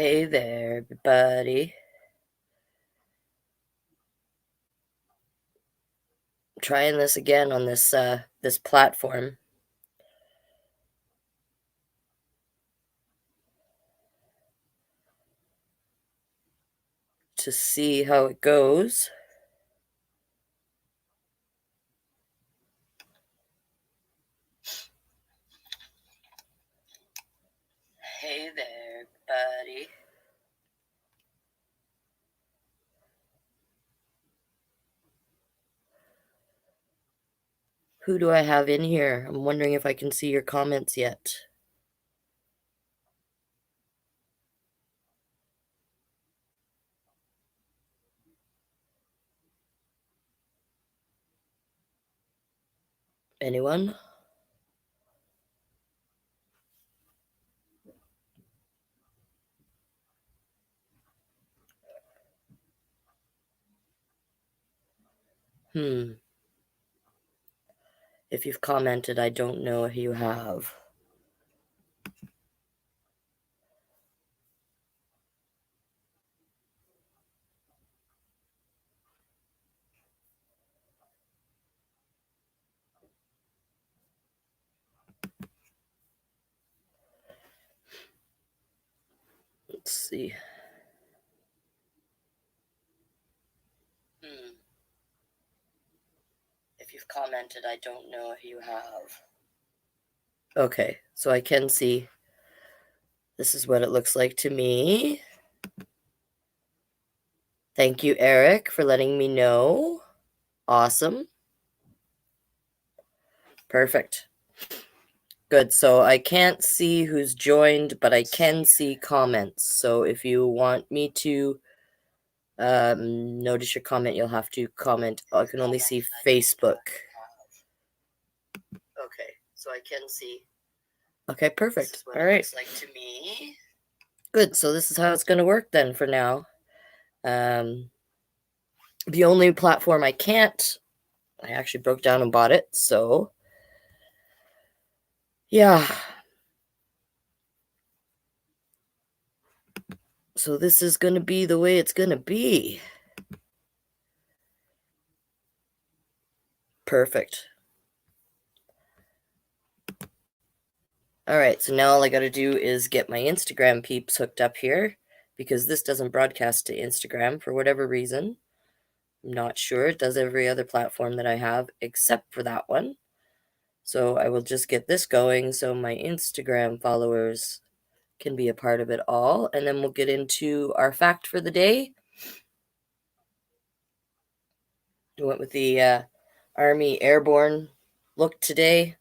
Hey there, everybody. Trying this again on this platform. To see how it goes. Hey there, everybody. Who do I have in here? I'm wondering if I can see your comments yet. Anyone? If you've commented, I don't know if you have. Let's see. If you've commented, I don't know if you have. Okay, so I can see. This is what it looks like to me. Thank you, Eric, for letting me know. Awesome. Perfect. Good. So I can't see who's joined, but I can see comments. So if you want me to notice your comment, you'll have to comment. I can only see Facebook. Okay. So I can see. Okay, perfect. All right. Looks like to me. Good. So this is how it's going to work then for now. The only platform I can't, I actually broke down and bought it. So yeah. So this is going to be the way it's going to be. Perfect. All right, so now all I got to do is get my Instagram peeps hooked up here because this doesn't broadcast to Instagram for whatever reason. I'm not sure. It does every other platform that I have except for that one. So I will just get this going so my Instagram followers can be a part of it all. And then we'll get into our fact for the day. We went with the Army Airborne look today.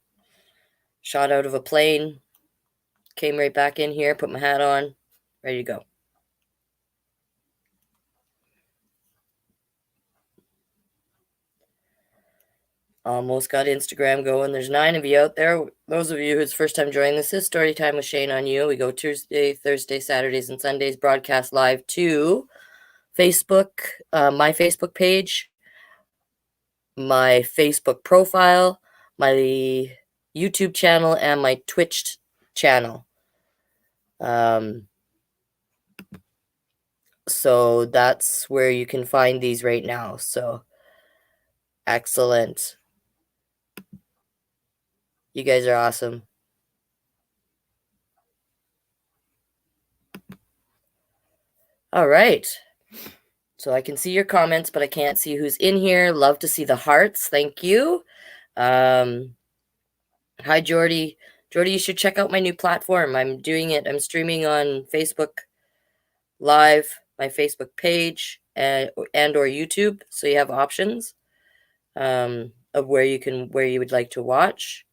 Shot out of a plane. Came right back in here, put my hat on, ready to go. Almost got Instagram going. There's 9 of you out there. Those of you who's first time joining, this is Storytime with Shane Onyou. We go Tuesday, Thursday, Saturdays, and Sundays, broadcast live to Facebook, my Facebook page, my Facebook profile, my YouTube channel, and my Twitch channel. So that's where you can find these right now. So excellent. You guys are awesome. All right. So I can see your comments, but I can't see who's in here. Love to see the hearts. Thank you. Hi, Jordy. Jordy, you should check out my new platform. I'm doing it. I'm streaming on Facebook Live, my Facebook page, and or YouTube. So you have options of where you would like to watch,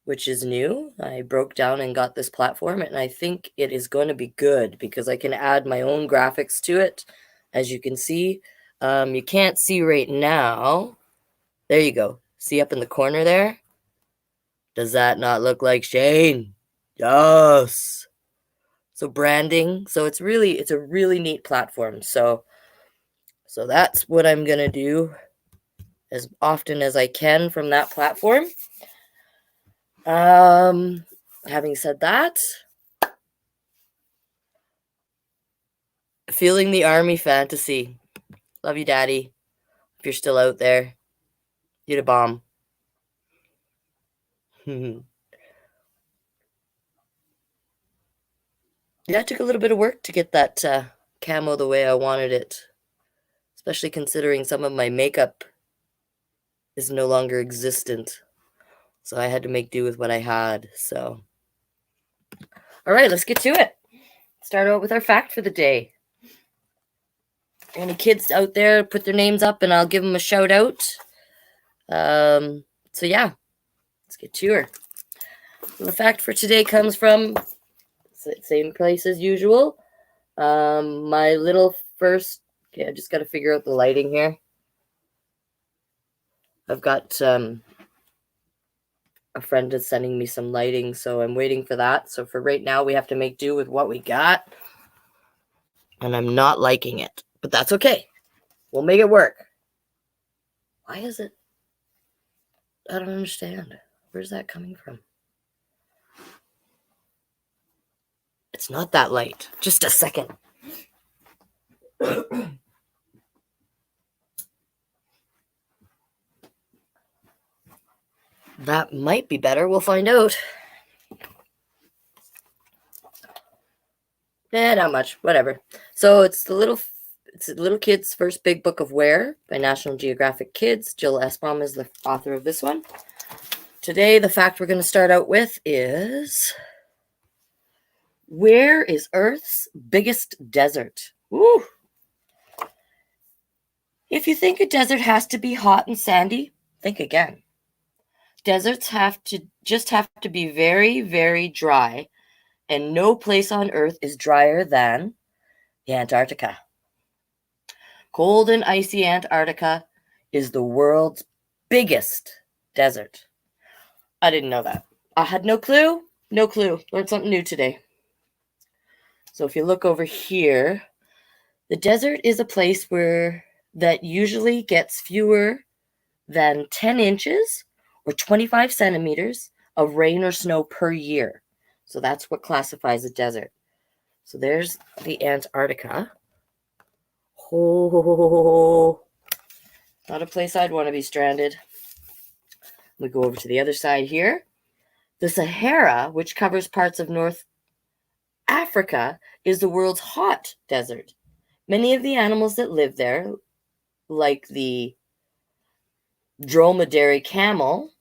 which is new. I broke down and got this platform, and I think it is going to be good because I can add my own graphics to it, as you can see. You can't see right now. There you go. See up in the corner there? Does that not look like Shane? Yes. So branding. So it's a really neat platform. So that's what I'm going to do as often as I can from that platform. Having said that, feeling the army fantasy. Love you, Daddy. If you're still out there, you're the bomb. Yeah, it took a little bit of work to get that camo the way I wanted it, especially considering some of my makeup is no longer existent. So I had to make do with what I had. So, all right, let's get to it. Start out with our fact for the day. Any kids out there, put their names up and I'll give them a shout out. So yeah, let's get to her. The fact for today comes from same place as usual. My little first. Okay, I just got to figure out the lighting here. I've got a friend is sending me some lighting, so I'm waiting for that. So for right now, we have to make do with what we got, and I'm not liking it, but that's okay. We'll make it work. Why is it? I don't understand. Where's that coming from? It's not that light. Just a second. That might be better. We'll find out. Not much. Whatever. So it's the little kid's first big book of Where by National Geographic Kids. Jill Esbaum is the author of this one. Today, the fact we're going to start out with is, where is Earth's biggest desert? Woo! If you think a desert has to be hot and sandy, think again. Deserts have to be very, very dry, and no place on Earth is drier than Antarctica. Cold and icy Antarctica is the world's biggest desert. I didn't know that. I had no clue. No clue. Learned something new today. So if you look over here, the desert is a place that usually gets fewer than 10 inches or 25 centimeters of rain or snow per year. So that's what classifies a desert. So there's the Antarctica. Oh, not a place I'd want to be stranded. We go over to the other side here. The Sahara, which covers parts of North Africa, is the world's hot desert. Many of the animals that live there, like the dromedary camel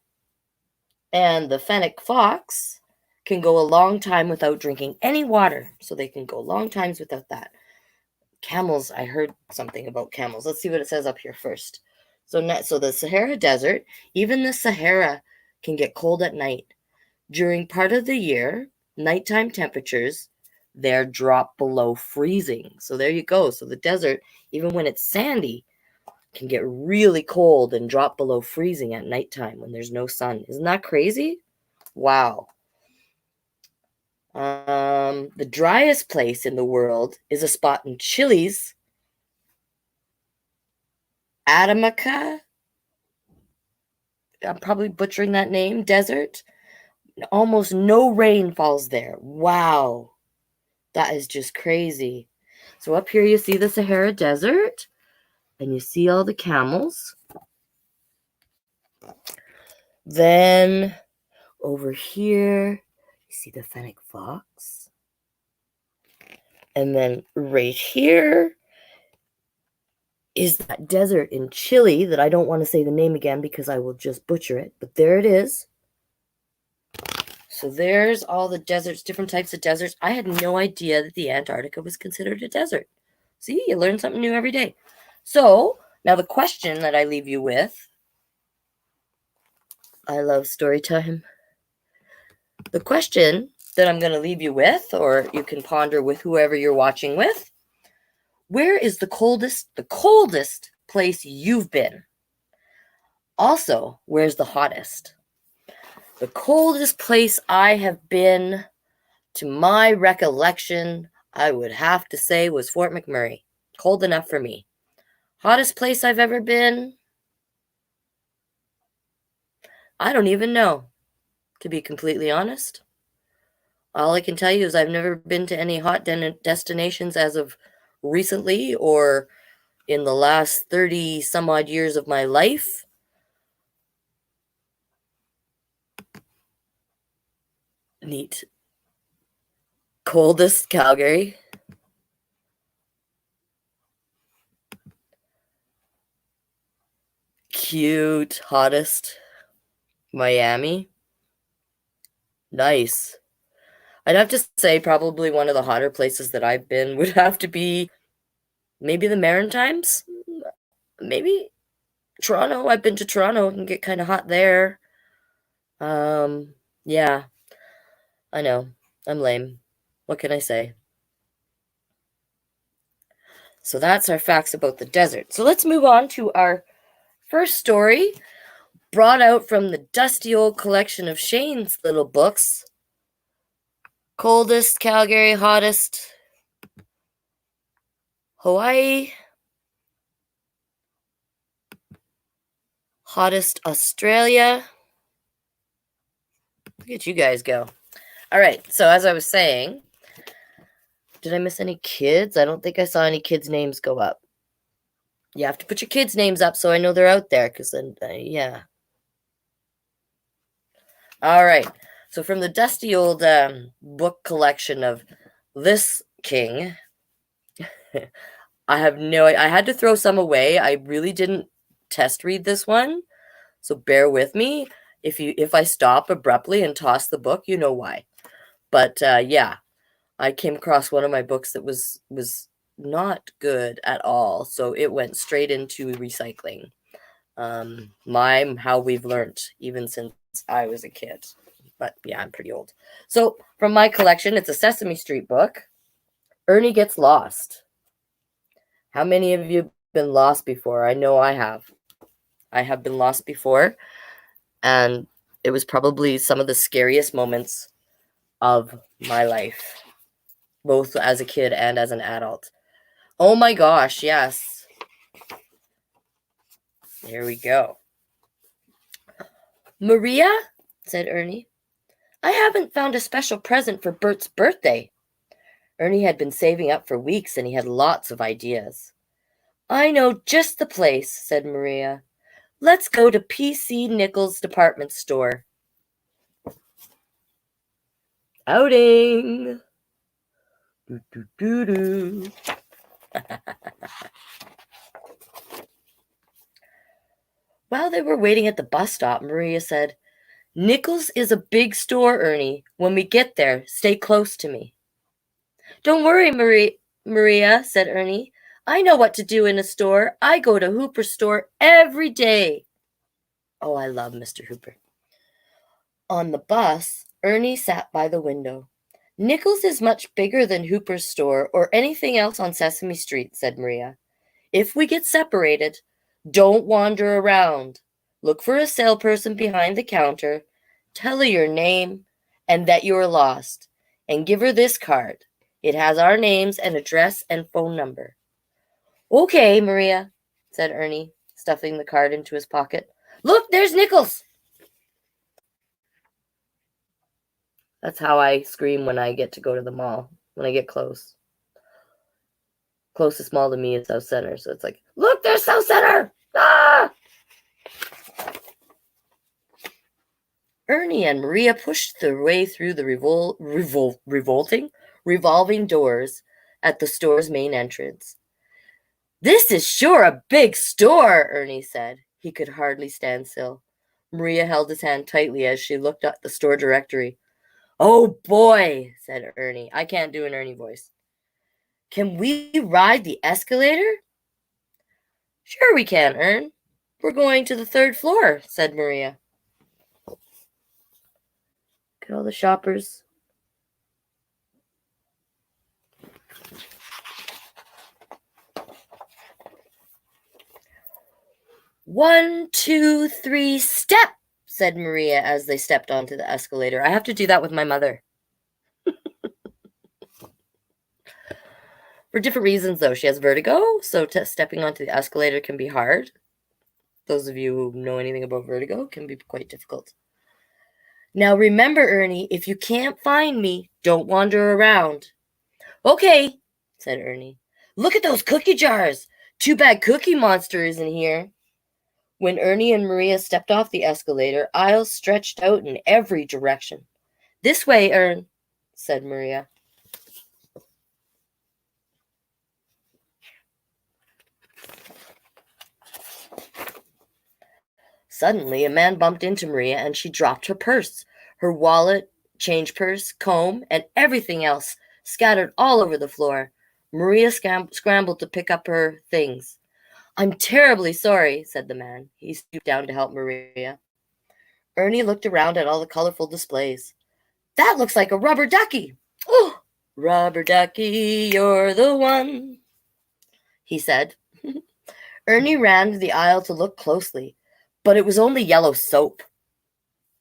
and the fennec fox, can go a long time without drinking any water. So they can go long times without that. Camels, I heard something about camels. Let's see what it says up here first. So the Sahara Desert, even the Sahara can get cold at night. During part of the year, nighttime temperatures there drop below freezing. So there you go. So the desert, even when it's sandy, can get really cold and drop below freezing at nighttime when there's no sun. Isn't that crazy? Wow. The driest place in the world is a spot in Chile's Atacama. I'm probably butchering that name. Desert. Almost no rain falls there. Wow. That is just crazy. So up here you see the Sahara Desert. And you see all the camels. Then over here, you see the fennec fox. And then right here is that desert in Chile that I don't want to say the name again because I will just butcher it. But there it is. So there's all the deserts, different types of deserts. I had no idea that the Antarctica was considered a desert. See, you learn something new every day. So now the question that I leave you with, I love story time. The question that I'm going to leave you with, or you can ponder with whoever you're watching with, where is the coldest place you've been? Also, where's the hottest? The coldest place I have been, to my recollection, I would have to say was Fort McMurray. Cold enough for me. Hottest place I've ever been? I don't even know, to be completely honest. All I can tell you is I've never been to any hot destinations as of recently or in the last 30 some odd years of my life. Neat. Coldest, Calgary. Cute, hottest, Miami. Nice. I'd have to say probably one of the hotter places that I've been would have to be maybe the Maritimes. Maybe Toronto. I've been to Toronto. It can get kind of hot there. Yeah, I know. I'm lame. What can I say? So that's our facts about the desert. So let's move on to our first story, brought out from the dusty old collection of Shane's little books. Coldest, Calgary, hottest, Hawaii, hottest, Australia. Look at you guys go. All right, so as I was saying, did I miss any kids? I don't think I saw any kids' names go up. You have to put your kids' names up so I know they're out there, because then, yeah. All right, so from the dusty old book collection of this king, I had to throw some away. I really didn't test read this one, so bear with me. If I stop abruptly and toss the book, you know why. But yeah, I came across one of my books that was not good at all, so it went straight into recycling. How we've learned even since I was a kid. But yeah, I'm pretty old. So from my collection, it's a Sesame Street book. Ernie Gets Lost. How many of you have been lost before? I know I have. I have been lost before, and it was probably some of the scariest moments of my life, both as a kid and as an adult. Oh my gosh, yes. Here we go. Maria, said Ernie, I haven't found a special present for Bert's birthday. Ernie had been saving up for weeks and he had lots of ideas. I know just the place, said Maria. Let's go to P.C. Nichols' department store. Outing! Do, do, do, do. While they were waiting at the bus stop, Maria said, Nichols is a big store, Ernie. When we get there, stay close to me. Don't worry, Maria, said Ernie. I know what to do in a store. I go to Hooper's store every day. Oh, I love Mr. Hooper. On the bus, Ernie sat by the window. Nichols is much bigger than Hooper's store or anything else on Sesame Street, said Maria. If we get separated, don't wander around. Look for a salesperson behind the counter. Tell her your name and that you are lost. And give her this card. It has our names and address and phone number. Okay, Maria, said Ernie, stuffing the card into his pocket. Look, there's Nichols! That's how I scream when I get to go to the mall, when I get close. Closest mall to me is South Center, so it's like, look, there's South Center! Ah! Ernie and Maria pushed their way through the revolving doors at the store's main entrance. This is sure a big store, Ernie said. He could hardly stand still. Maria held his hand tightly as she looked at the store directory. Oh boy, said Ernie. I can't do an Ernie voice. Can we ride the escalator? Sure we can, Ern. We're going to the 3rd floor, said Maria. Look at all the shoppers. One, two, three, step, said Maria as they stepped onto the escalator. I have to do that with my mother. For different reasons, though. She has vertigo, so stepping onto the escalator can be hard. Those of you who know anything about vertigo can be quite difficult. Now remember, Ernie, if you can't find me, don't wander around. Okay, said Ernie. Look at those cookie jars! Too bad Cookie Monster isn't here. When Ernie and Maria stepped off the escalator, aisles stretched out in every direction. This way, Ern, said Maria. Suddenly, a man bumped into Maria and she dropped her purse. Her wallet, change purse, comb, and everything else scattered all over the floor. Maria scrambled to pick up her things. I'm terribly sorry, said the man. He stooped down to help Maria. Ernie looked around at all the colorful displays. That looks like a rubber ducky. Oh, rubber ducky, you're the one, he said. Ernie ran to the aisle to look closely, but it was only yellow soap.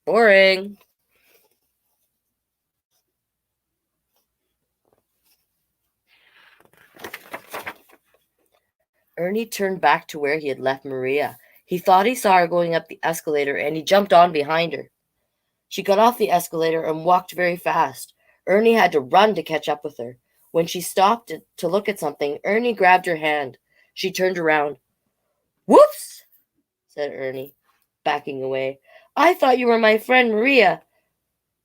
Boring. Ernie turned back to where he had left Maria. He thought he saw her going up the escalator, and he jumped on behind her. She got off the escalator and walked very fast. Ernie had to run to catch up with her. When she stopped to look at something, Ernie grabbed her hand. She turned around. Whoops, said Ernie, backing away. I thought you were my friend Maria.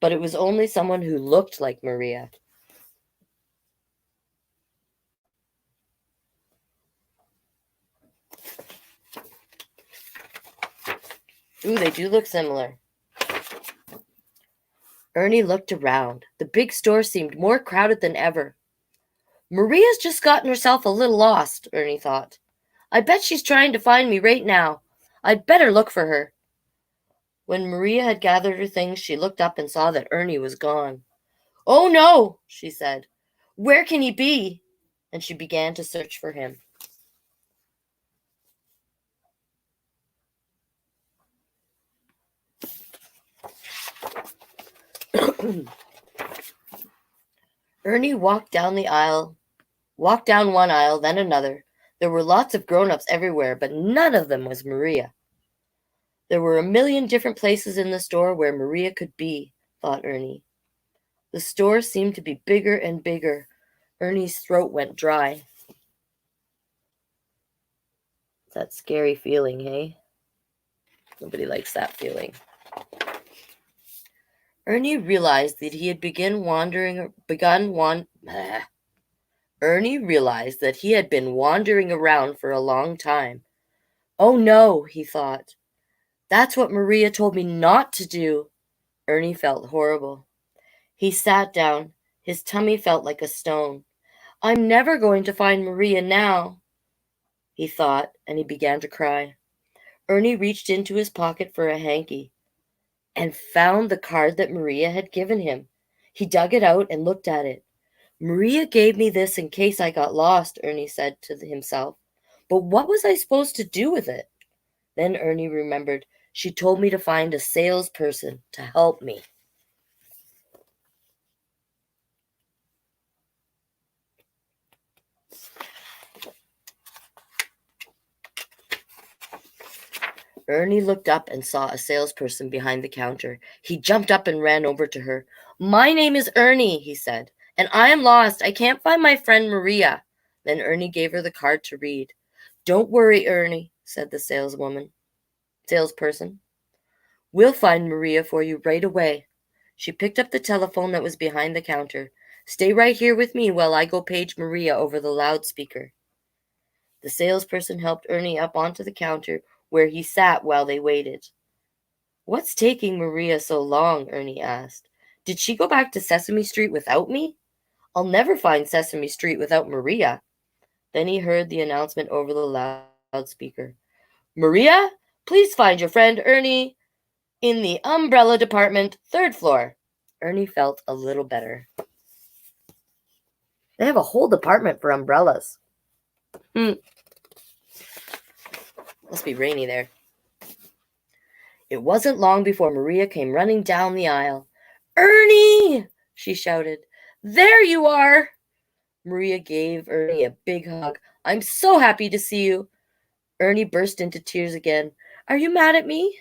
But it was only someone who looked like Maria. Ooh, they do look similar. Ernie looked around. The big store seemed more crowded than ever. Maria's just gotten herself a little lost, Ernie thought. I bet she's trying to find me right now. I'd better look for her. When Maria had gathered her things, she looked up and saw that Ernie was gone. Oh no, she said. Where can he be? And she began to search for him. Ernie walked down one aisle, then another. There were lots of grown-ups everywhere, but none of them was Maria. There were a million different places in the store where Maria could be, thought Ernie. The store seemed to be bigger and bigger. Ernie's throat went dry. That scary feeling, hey? Nobody likes that feeling. Ernie realized that he had been wandering around for a long time. Oh no, he thought. That's what Maria told me not to do. Ernie felt horrible. He sat down. His tummy felt like a stone. I'm never going to find Maria now, he thought, and he began to cry. Ernie reached into his pocket for a hanky and found the card that Maria had given him. He dug it out and looked at it. Maria gave me this in case I got lost, Ernie said to himself. But what was I supposed to do with it? Then Ernie remembered. She told me to find a salesperson to help me. Ernie looked up and saw a salesperson behind the counter. He jumped up and ran over to her. My name is Ernie, he said, and I am lost. I can't find my friend Maria. Then Ernie gave her the card to read. Don't worry, Ernie, said the salesperson. We'll find Maria for you right away. She picked up the telephone that was behind the counter. Stay right here with me while I go page Maria over the loudspeaker. The salesperson helped Ernie up onto the counter, where he sat while they waited. What's taking Maria so long? Ernie asked. Did she go back to Sesame Street without me? I'll never find Sesame Street without Maria. Then he heard the announcement over the loudspeaker. Maria, please find your friend Ernie in the umbrella department, 3rd floor. Ernie felt a little better. They have a whole department for umbrellas. Must be rainy there. It wasn't long before Maria came running down the aisle. Ernie! She shouted. There you are! Maria gave Ernie a big hug. I'm so happy to see you. Ernie burst into tears again. Are you mad at me?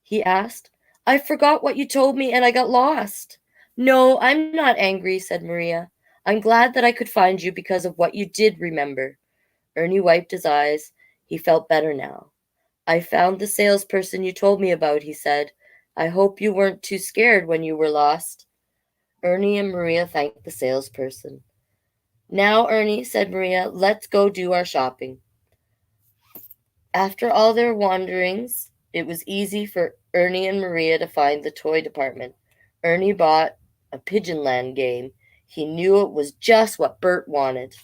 He asked. I forgot what you told me and I got lost. No, I'm not angry, said Maria. I'm glad that I could find you because of what you did remember. Ernie wiped his eyes. He felt better now. I found the salesperson you told me about, he said. I hope you weren't too scared when you were lost. Ernie and Maria thanked the salesperson. Now, Ernie, said Maria, let's go do our shopping. After all their wanderings, it was easy for Ernie and Maria to find the toy department. Ernie bought a Pigeonland game. He knew it was just what Bert wanted.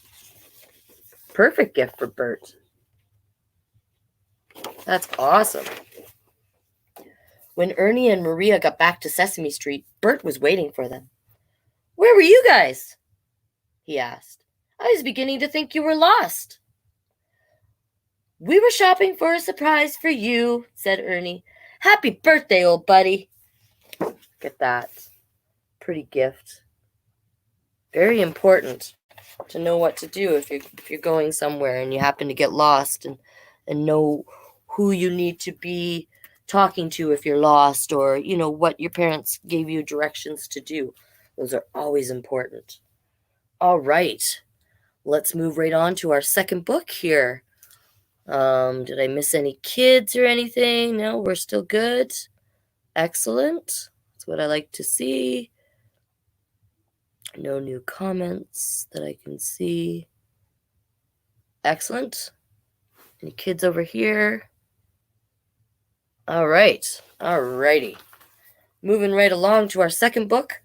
Perfect gift for Bert. That's awesome. When Ernie and Maria got back to Sesame Street, Bert was waiting for them. Where were you guys? He asked. I was beginning to think you were lost. We were shopping for a surprise for you, said Ernie. Happy birthday, old buddy. Look at that. Pretty gift. Very important to know what to do if you're going somewhere and you happen to get lost, and know who you need to be talking to if you're lost, or what your parents gave you directions to do. Those are always important. All right, let's move right on to our second book here. Did I miss any kids or anything? No, we're still good. Excellent. That's what I like to see. No new comments that I can see. Excellent. Any kids over here? All right. Alrighty. Moving right along to our second book,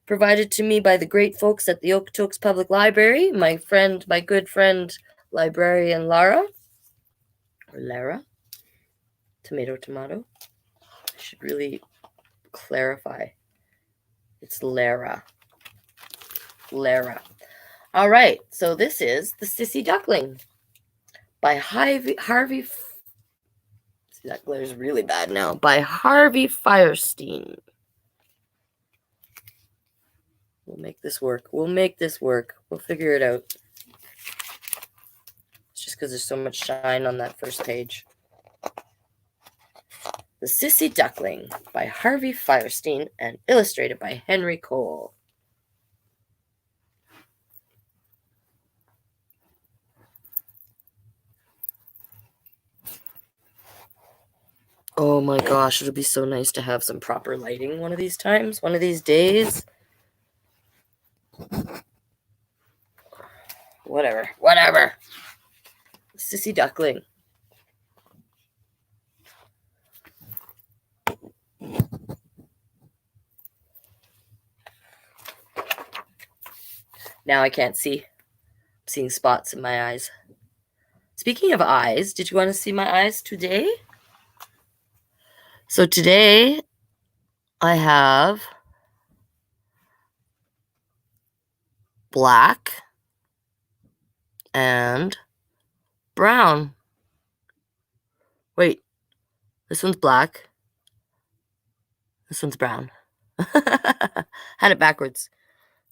provided to me by the great folks at the Okotoks Public Library, my good friend, librarian Lara. Or Lara. Tomato. I should really clarify. It's Lara. All right, so this is The Sissy Duckling by Harvey. See, that glare's really bad now. By Harvey Fierstein. We'll make this work. We'll figure it out. It's just because there's so much shine on that first page. The Sissy Duckling by Harvey Fierstein and illustrated by Henry Cole. Oh my gosh, it'll be so nice to have some proper lighting one of these times, one of these days. Whatever. Sissy Duckling. Now I can't see. I'm seeing spots in my eyes. Speaking of eyes, did you want to see my eyes today? So today I have black and brown. Wait, this one's black. This one's brown. Had it backwards.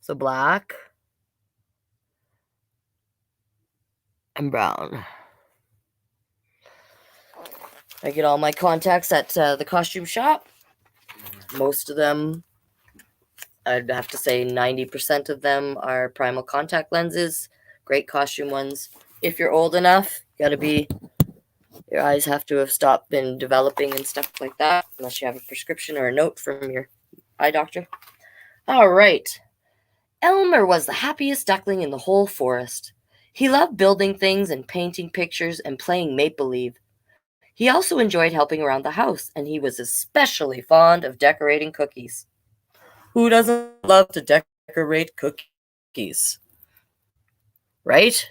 So black and brown. I get all my contacts at the costume shop. Most of them, I'd have to say 90% of them are Primal contact lenses. Great costume ones. If you're old enough, your eyes have to have stopped been developing and stuff like that, unless you have a prescription or a note from your eye doctor. All right. Elmer was the happiest duckling in the whole forest. He loved building things and painting pictures and playing make-believe. He also enjoyed helping around the house, and he was especially fond of decorating cookies. Who doesn't love to decorate cookies? Right?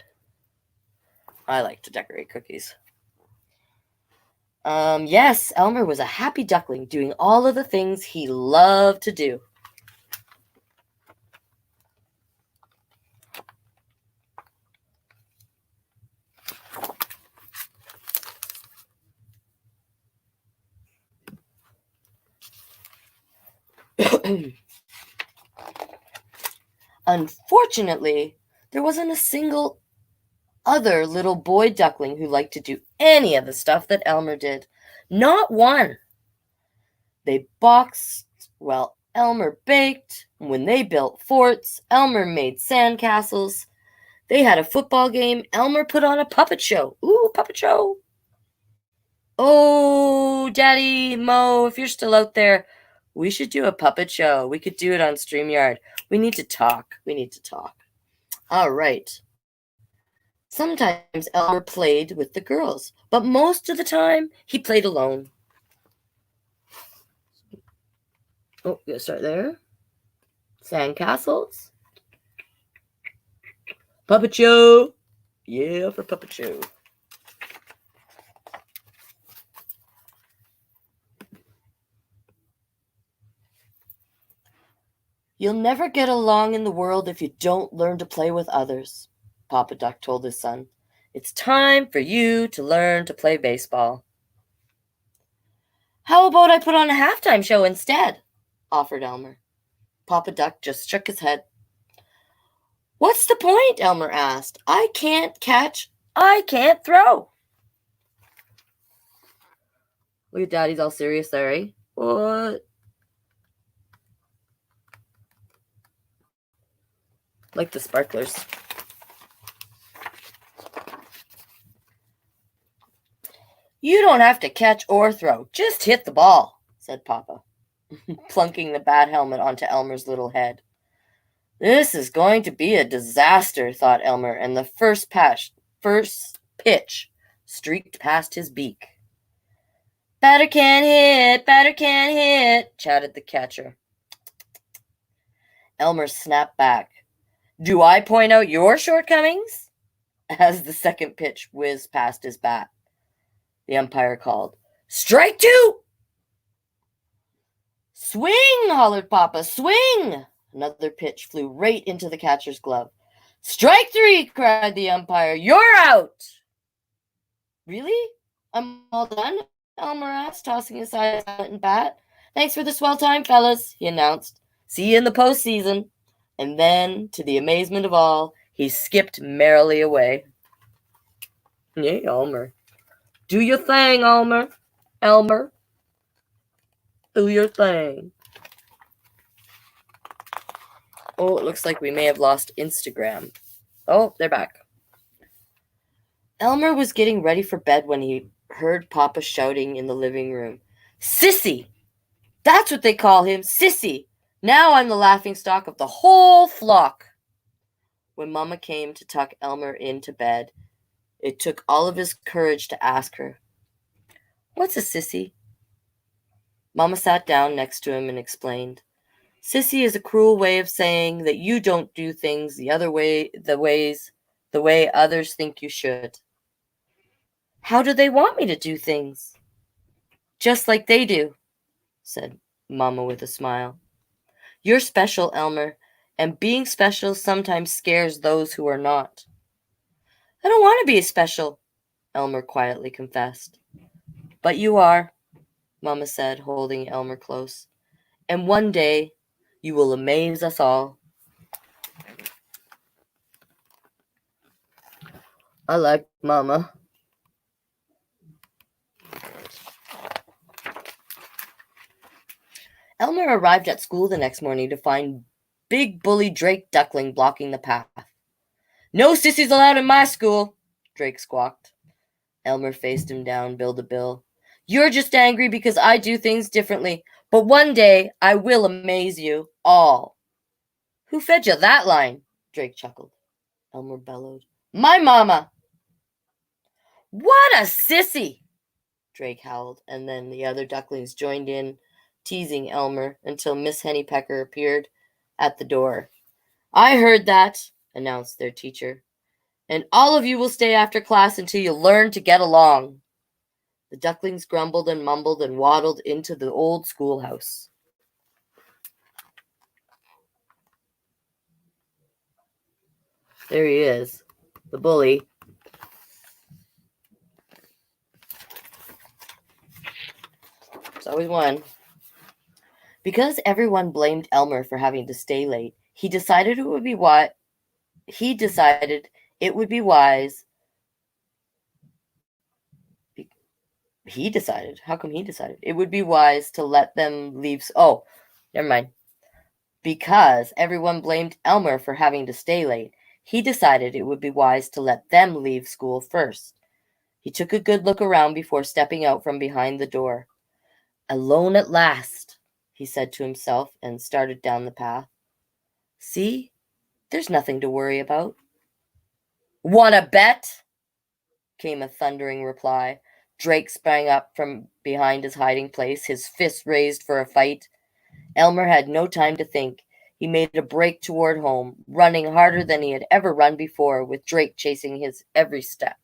I like to decorate cookies. Yes, Elmer was a happy duckling doing all of the things he loved to do. Unfortunately, there wasn't a single other little boy duckling who liked to do any of the stuff that Elmer did. Not one. They boxed while Elmer baked. When they built forts, Elmer made sandcastles. They had a football game. Elmer put on a puppet show. Ooh, puppet show. Oh, Daddy, Mo, if you're still out there, we should do a puppet show. We could do it on StreamYard. We need to talk. All right. Sometimes Elmer played with the girls, but most of the time he played alone. Oh, you gotta start there. Sandcastles. Puppet show. Yeah, for puppet show. You'll never get along in the world if you don't learn to play with others, Papa Duck told his son. It's time for you to learn to play baseball. How about I put on a halftime show instead? Offered Elmer. Papa Duck just shook his head. What's the point? Elmer asked. I can't catch. I can't throw. Look at Daddy's all serious there, eh? What? Like the sparklers. You don't have to catch or throw. Just hit the ball, said Papa, plunking the bat helmet onto Elmer's little head. This is going to be a disaster, thought Elmer, and the first pitch streaked past his beak. Batter can't hit, chatted the catcher. Elmer snapped back. Do I point out your shortcomings? As the second pitch whizzed past his bat. The umpire called, Strike two! Swing, hollered Papa, swing! Another pitch flew right into the catcher's glove. Strike three, cried the umpire. You're out! Really? I'm all done? Elmer asked, tossing aside his helmet and bat. Thanks for the swell time, fellas, he announced. See you in the postseason. And then, to the amazement of all, he skipped merrily away. Yay, Elmer. Do your thing, Elmer. Elmer. Do your thing. Oh, it looks like we may have lost Instagram. Oh, they're back. Elmer was getting ready for bed when he heard Papa shouting in the living room. Sissy! That's what they call him, Sissy! Now I'm the laughingstock of the whole flock. When Mama came to tuck Elmer into bed, it took all of his courage to ask her, What's a sissy? Mama sat down next to him and explained. Sissy is a cruel way of saying that you don't do things the way others think you should. How do they want me to do things? Just like they do, said Mama with a smile. You're special, Elmer, and being special sometimes scares those who are not. I don't want to be special, Elmer quietly confessed. But you are, Mama said, holding Elmer close. And one day, you will amaze us all. I like Mama. Elmer arrived at school the next morning to find big bully Drake Duckling blocking the path. No sissies allowed in my school, Drake squawked. Elmer faced him down, bill to bill. You're just angry because I do things differently, but one day I will amaze you all. Who fed you that line? Drake chuckled. Elmer bellowed. My mama! What a sissy! Drake howled, and then the other ducklings joined in, teasing Elmer until Miss Hennypecker appeared at the door. I heard that, announced their teacher, and all of you will stay after class until you learn to get along. The ducklings grumbled and mumbled and waddled into the old schoolhouse. There he is, the bully. There's always one. Because everyone blamed Elmer for having to stay late, he decided it would be wise. How come he decided? It would be wise to let them leave. Oh, never mind. Because everyone blamed Elmer for having to stay late, he decided it would be wise to let them leave school first. He took a good look around before stepping out from behind the door. Alone at last, he said to himself and started down the path. See, there's nothing to worry about. Wanna bet? Came a thundering reply. Drake sprang up from behind his hiding place, his fists raised for a fight. Elmer had no time to think. He made a break toward home, running harder than he had ever run before, with Drake chasing his every step.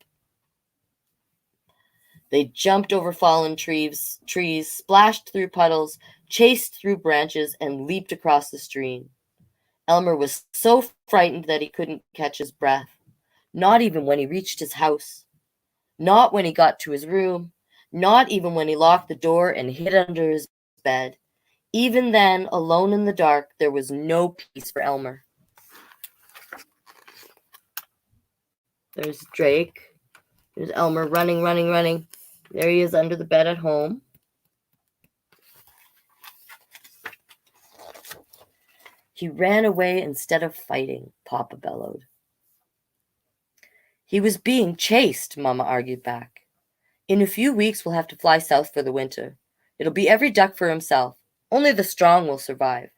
They jumped over fallen trees, splashed through puddles, chased through branches, and leaped across the stream. Elmer was so frightened that he couldn't catch his breath, not even when he reached his house, not when he got to his room, not even when he locked the door and hid under his bed. Even then, alone in the dark, there was no peace for Elmer. There's Drake. There's Elmer running, running, running. There he is under the bed at home. He ran away instead of fighting, Papa bellowed. He was being chased, Mama argued back. In a few weeks, we'll have to fly south for the winter. It'll be every duck for himself. Only the strong will survive.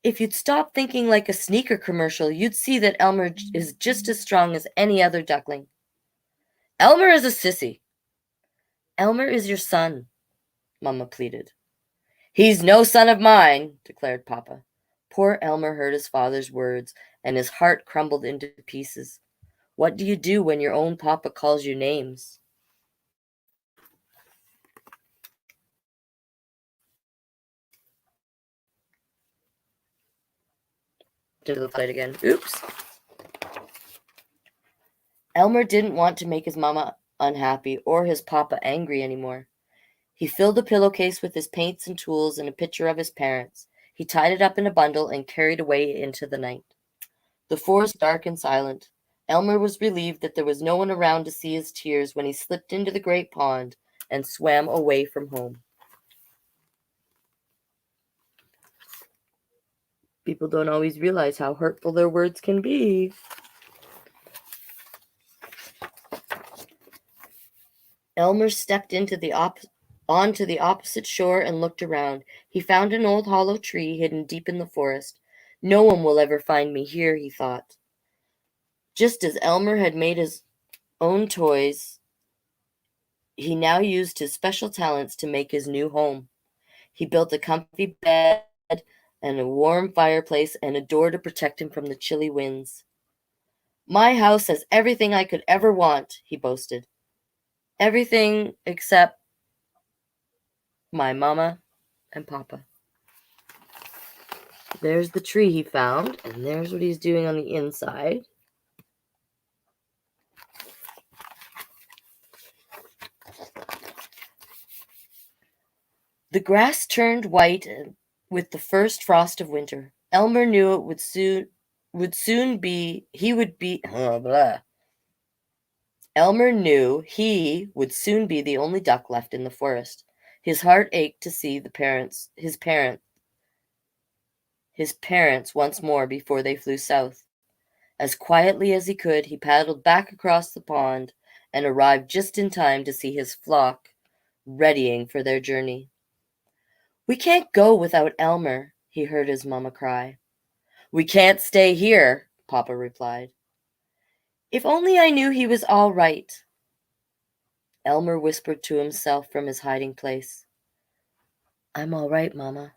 If you'd stop thinking like a sneaker commercial, you'd see that Elmer is just as strong as any other duckling. Elmer is a sissy. Elmer is your son, Mama pleaded. He's no son of mine, declared Papa. Poor Elmer heard his father's words, and his heart crumbled into pieces. What do you do when your own Papa calls you names? Did the fight again. Oops. Elmer didn't want to make his mama unhappy or his papa angry anymore. He filled a pillowcase with his paints and tools and a picture of his parents. He tied it up in a bundle and carried away into the night. The forest dark and silent. Elmer was relieved that there was no one around to see his tears when he slipped into the great pond and swam away from home. People don't always realize how hurtful their words can be. Elmer stepped onto the opposite shore and looked around. He found an old hollow tree hidden deep in the forest. No one will ever find me here, he thought. Just as Elmer had made his own toys, he now used his special talents to make his new home. He built a comfy bed and a warm fireplace and a door to protect him from the chilly winds. My house has everything I could ever want, he boasted. Everything except my mama and papa. There's the tree he found, and there's what he's doing on the inside. The grass turned white with the first frost of winter. Elmer knew it would soon be Elmer knew he would soon be the only duck left in the forest. His heart ached to see his parents once more before they flew south. As quietly as he could, he paddled back across the pond and arrived just in time to see his flock readying for their journey. We can't go without Elmer, he heard his mama cry. We can't stay here, Papa replied. If only I knew he was all right, Elmer whispered to himself from his hiding place. I'm all right, Mama.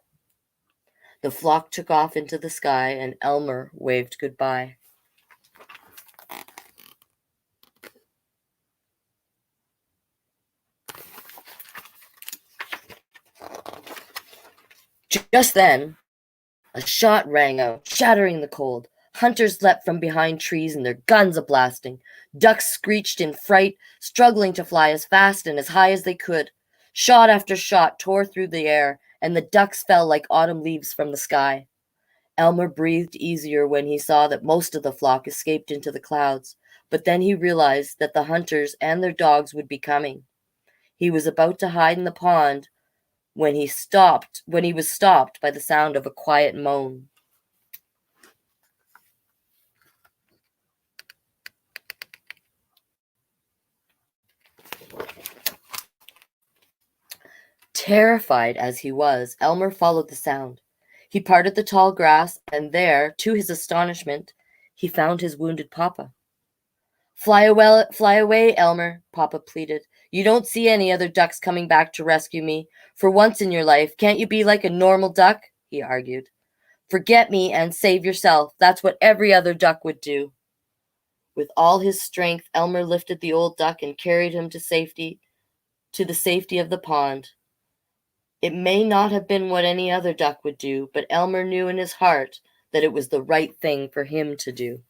The flock took off into the sky, and Elmer waved goodbye. Just then, a shot rang out, shattering the cold. Hunters leapt from behind trees and their guns a-blasting. Ducks screeched in fright, struggling to fly as fast and as high as they could. Shot after shot tore through the air, and the ducks fell like autumn leaves from the sky. Elmer breathed easier when he saw that most of the flock escaped into the clouds, but then he realized that the hunters and their dogs would be coming. He was about to hide in the pond when he was stopped by the sound of a quiet moan. Terrified as he was, Elmer followed the sound. He parted the tall grass, and there, to his astonishment, he found his wounded papa. Fly away, Elmer, Papa pleaded. You don't see any other ducks coming back to rescue me. For once in your life, can't you be like a normal duck? He argued. Forget me and save yourself. That's what every other duck would do. With all his strength, Elmer lifted the old duck and carried him to the safety of the pond. It may not have been what any other duck would do, but Elmer knew in his heart that it was the right thing for him to do.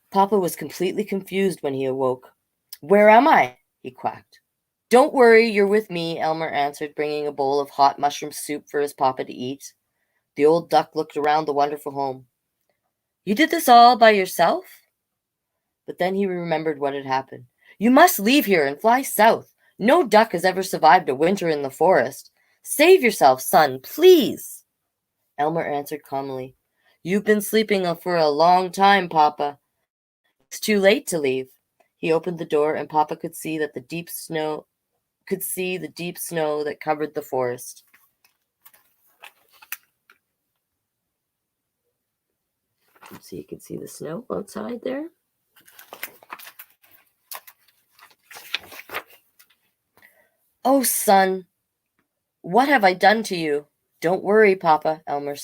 Papa was completely confused when he awoke. Where am I? He quacked. Don't worry, you're with me, Elmer answered, bringing a bowl of hot mushroom soup for his papa to eat. The old duck looked around the wonderful home. You did this all by yourself? But then he remembered what had happened. You must leave here and fly south. No duck has ever survived a winter in the forest. Save yourself, son, please. Elmer answered calmly. You've been sleeping for a long time, Papa. It's too late to leave. He opened the door, and Papa could see the deep snow that covered the forest. So you can see the snow outside there. Oh, son, what have I done to you? Don't worry, Papa, Elmer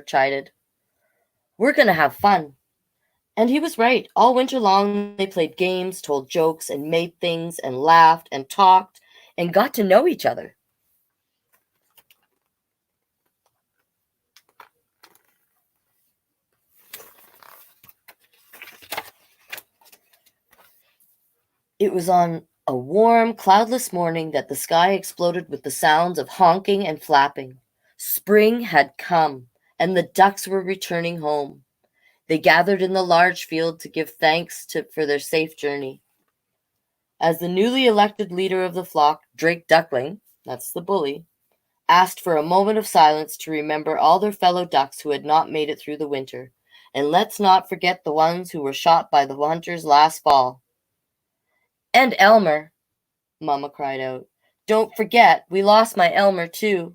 chided. We're going to have fun. And he was right. All winter long, they played games, told jokes, and made things, and laughed, and talked, and got to know each other. It was on a warm, cloudless morning that the sky exploded with the sounds of honking and flapping. Spring had come, and the ducks were returning home. They gathered in the large field to give thanks for their safe journey. As the newly elected leader of the flock, Drake Duckling, that's the bully, asked for a moment of silence to remember all their fellow ducks who had not made it through the winter. And let's not forget the ones who were shot by the hunters last fall. And Elmer, Mama cried out. Don't forget, we lost my Elmer too.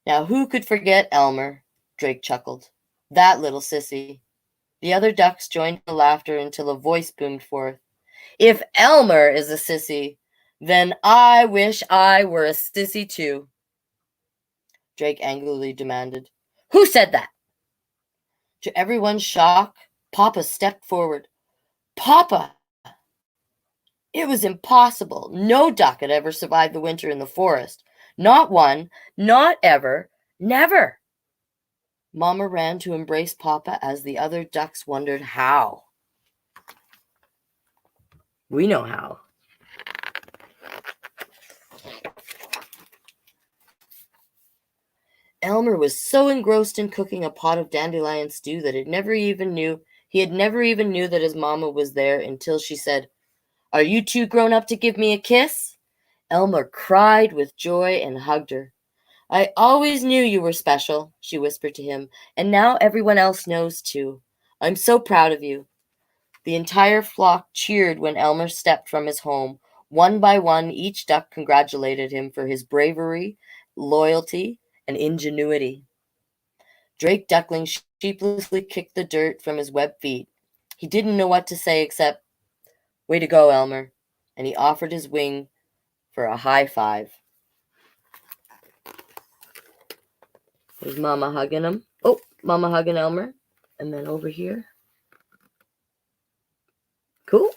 Now who could forget Elmer? Drake chuckled. That little sissy. The other ducks joined the laughter until a voice boomed forth. If Elmer is a sissy, then I wish I were a sissy too. Drake angrily demanded. Who said that? To everyone's shock, Papa stepped forward. Papa! It was impossible. No duck had ever survived the winter in the forest. Not one, not ever, never. Mama ran to embrace Papa as the other ducks wondered how. We know how. Elmer was so engrossed in cooking a pot of dandelion stew that he had never even knew that his mama was there until she said, Are you two grown up to give me a kiss? Elmer cried with joy and hugged her. I always knew you were special, she whispered to him, and now everyone else knows too. I'm so proud of you. The entire flock cheered when Elmer stepped from his home. One by one, each duck congratulated him for his bravery, loyalty, and ingenuity. Drake Duckling sheepishly kicked the dirt from his webbed feet. He didn't know what to say except, Way to go, Elmer, and he offered his wing for a high five. There's Mama hugging him. Oh, Mama hugging Elmer. And then over here. Cool.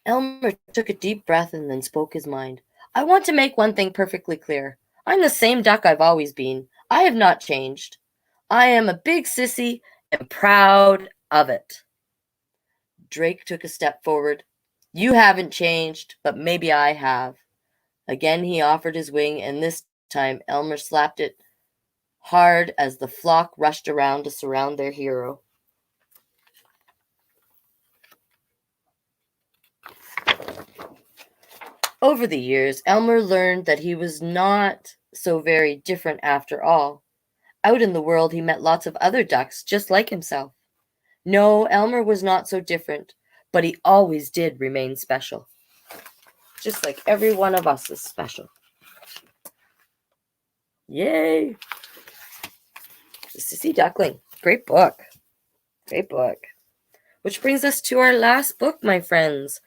Elmer took a deep breath and then spoke his mind. I want to make one thing perfectly clear. I'm the same duck I've always been. I have not changed. I am a big sissy and proud of it. Drake took a step forward. You haven't changed, but maybe I have. Again he offered his wing, and this time Elmer slapped it hard as the flock rushed around to surround their hero. Over the years, Elmer learned that he was not so very different after all. Out in the world, he met lots of other ducks just like himself. No, Elmer was not so different, but he always did remain special. Just like every one of us is special. Yay! The Sissy Duckling. Great book. Great book. Which brings us to our last book, my friends.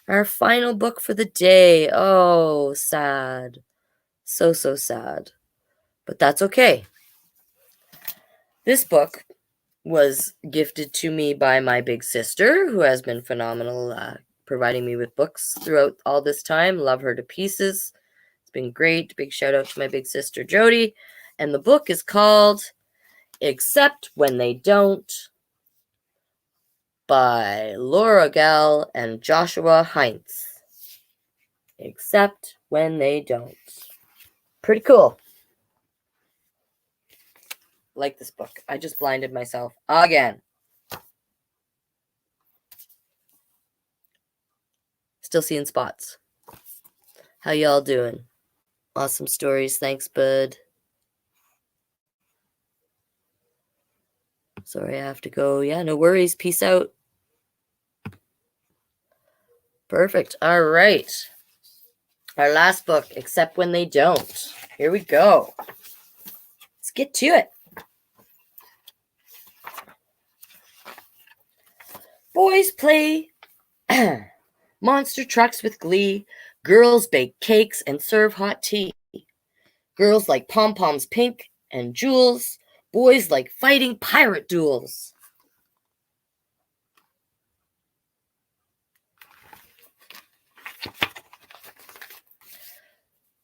Our final book for the day. Oh, sad. So sad. But that's okay. This book was gifted to me by my big sister, who has been phenomenal, providing me with books throughout all this time. Love her to pieces. It's been great. Big shout out to my big sister, Jody. And the book is called Except When They Don't by Laura Gell and Joshua Heinz. Except When They Don't. Pretty cool. Like this book. I just blinded myself again. Still seeing spots. How y'all doing? Awesome stories. Thanks, bud. Sorry, I have to go. Yeah, no worries. Peace out. Perfect. All right. Our last book, Except When They Don't. Here we go. Let's get to it. Boys play monster trucks with glee. Girls bake cakes and serve hot tea. Girls like pom-poms pink and jewels. Boys like fighting pirate duels.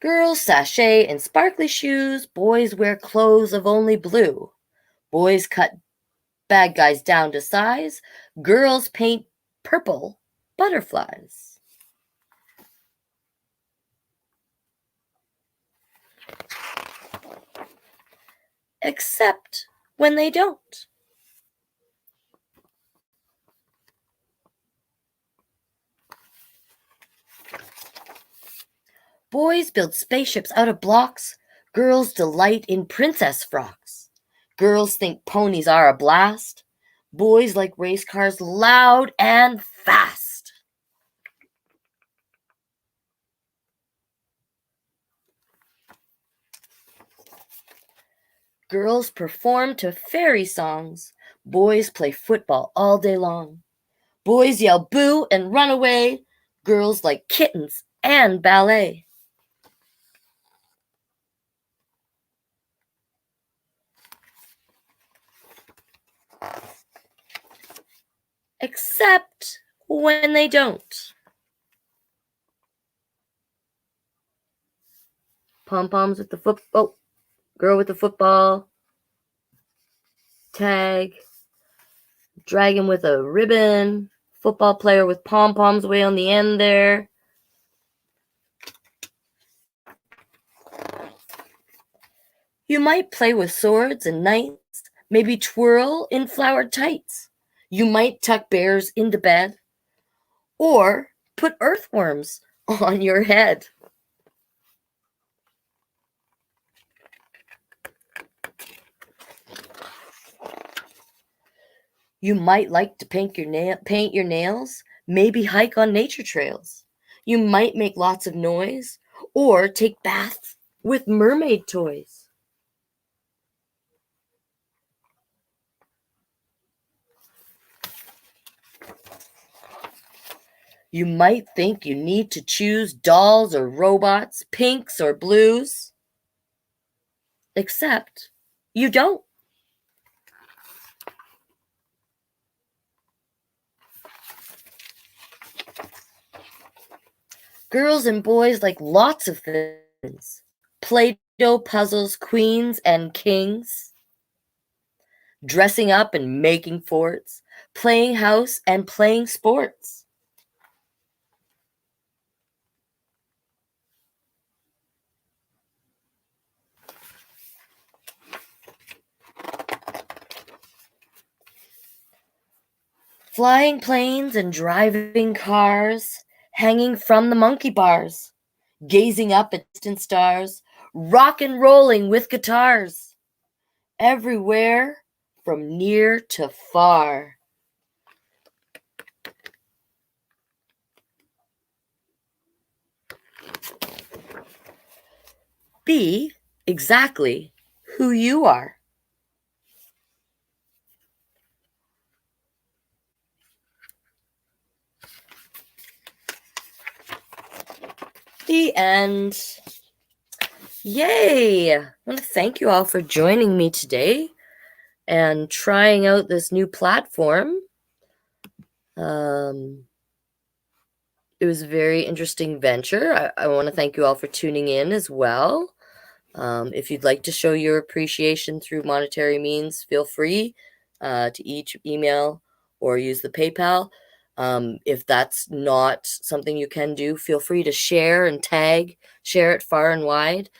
Girls sashay in sparkly shoes. Boys wear clothes of only blue. Boys cut bad guys down to size. Girls paint purple butterflies. Except when they don't. Boys build spaceships out of blocks. Girls delight in princess frocks. Girls think ponies are a blast. Boys like race cars loud and fast. Girls perform to fairy songs. Boys play football all day long. Boys yell boo and run away. Girls like kittens and ballet. Except when they don't. Pom-poms with the football. Girl with the football. Tag. Dragon with a ribbon. Football player with pom-poms way on the end there. You might play with swords and knights. Maybe twirl in flowered tights. You might tuck bears into bed. Or put earthworms on your head. You might like to paint your nails, maybe hike on nature trails. You might make lots of noise or take baths with mermaid toys. You might think you need to choose dolls or robots, pinks or blues. Except you don't. Girls and boys like lots of things. Play-Doh puzzles, queens and kings. Dressing up and making forts. Playing house and playing sports. Flying planes and driving cars, hanging from the monkey bars, gazing up at distant stars, rock and rolling with guitars, everywhere from near to far. Be exactly who you are. The end. Yay! I want to thank you all for joining me today and trying out this new platform. It was a very interesting venture. I want to thank you all for tuning in as well. If you'd like to show your appreciation through monetary means, feel free to each email or use the PayPal. If that's not something you can do, feel free to share and tag, share it far and wide.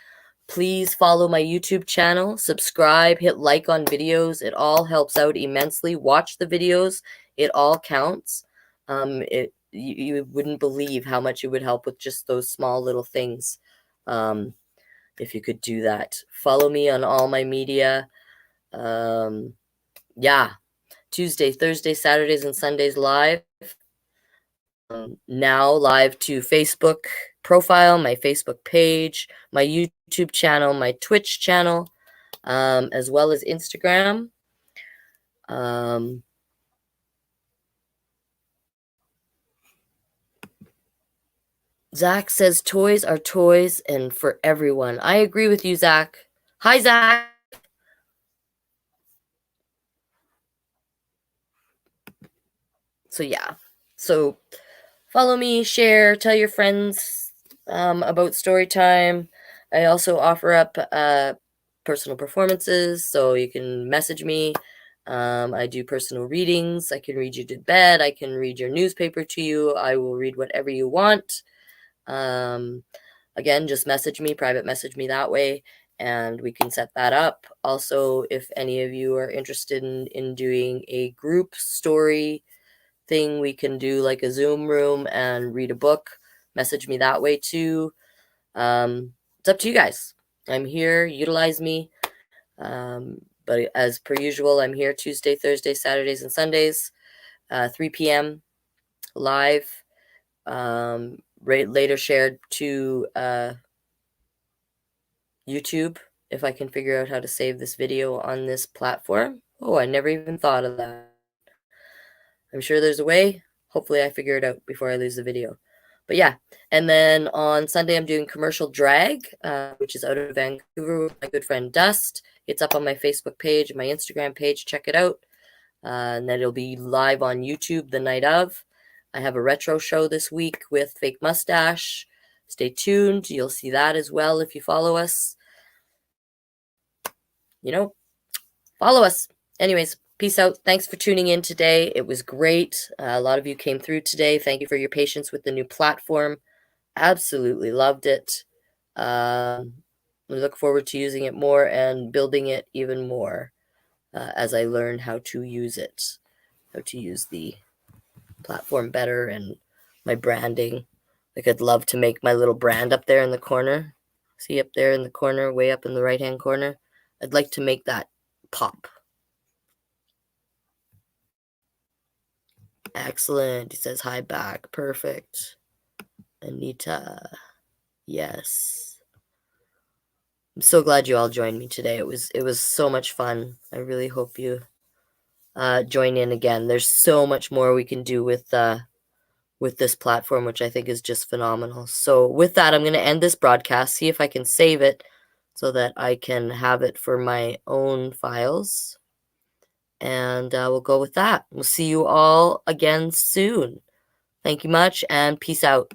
Please follow my YouTube channel, subscribe, hit like on videos. It all helps out immensely. Watch the videos. It all counts. You wouldn't believe how much it would help with just those small little things. If you could do that. Follow me on all my media. Yeah. Tuesday, Thursday, Saturdays, and Sundays live. Now live to Facebook profile, my Facebook page, my YouTube channel, my Twitch channel, as well as Instagram. Zach says toys are toys and for everyone. I agree with you, Zach. Hi, Zach. So yeah. So follow me, share, tell your friends about Storytime. I also offer up personal performances, so you can message me. I do personal readings. I can read you to bed. I can read your newspaper to you. I will read whatever you want. Again, just message me, private message me that way, and we can set that up. Also, if any of you are interested in doing a group story thing, we can do like a Zoom room and read a book. Message me that way too. It's up to you guys. I'm here. Utilize me. But as per usual, I'm here Tuesday, Thursday, Saturdays, and Sundays, 3 p.m. live. Later shared to YouTube if I can figure out how to save this video on this platform. Oh, I never even thought of that. I'm sure there's a way. Hopefully I figure it out before I lose the video. But yeah, and then on Sunday I'm doing commercial drag, which is out of Vancouver with my good friend Dust. It's up on my Facebook page, my Instagram page. Check it out. And then it'll be live on YouTube the night of. I have a retro show this week with Fake Mustache. Stay tuned. You'll see that as well if you follow us. Follow us. Anyways, peace out. Thanks for tuning in today. It was great. A lot of you came through today. Thank you for your patience with the new platform. Absolutely loved it. We look forward to using it more and building it even more as I learn how to use it, how to use the platform better and my branding. Like I'd love to make my little brand up there in the corner. See up there in the corner, way up in the right-hand corner? I'd like to make that pop. Excellent. He says hi back. Perfect. Anita. Yes. I'm so glad you all joined me today. It was so much fun. I really hope you join in again. There's so much more we can do with this platform, which I think is just phenomenal. So with that, I'm going to end this broadcast, see if I can save it so that I can have it for my own files. And we'll go with that. We'll see you all again soon. Thank you much, and peace out.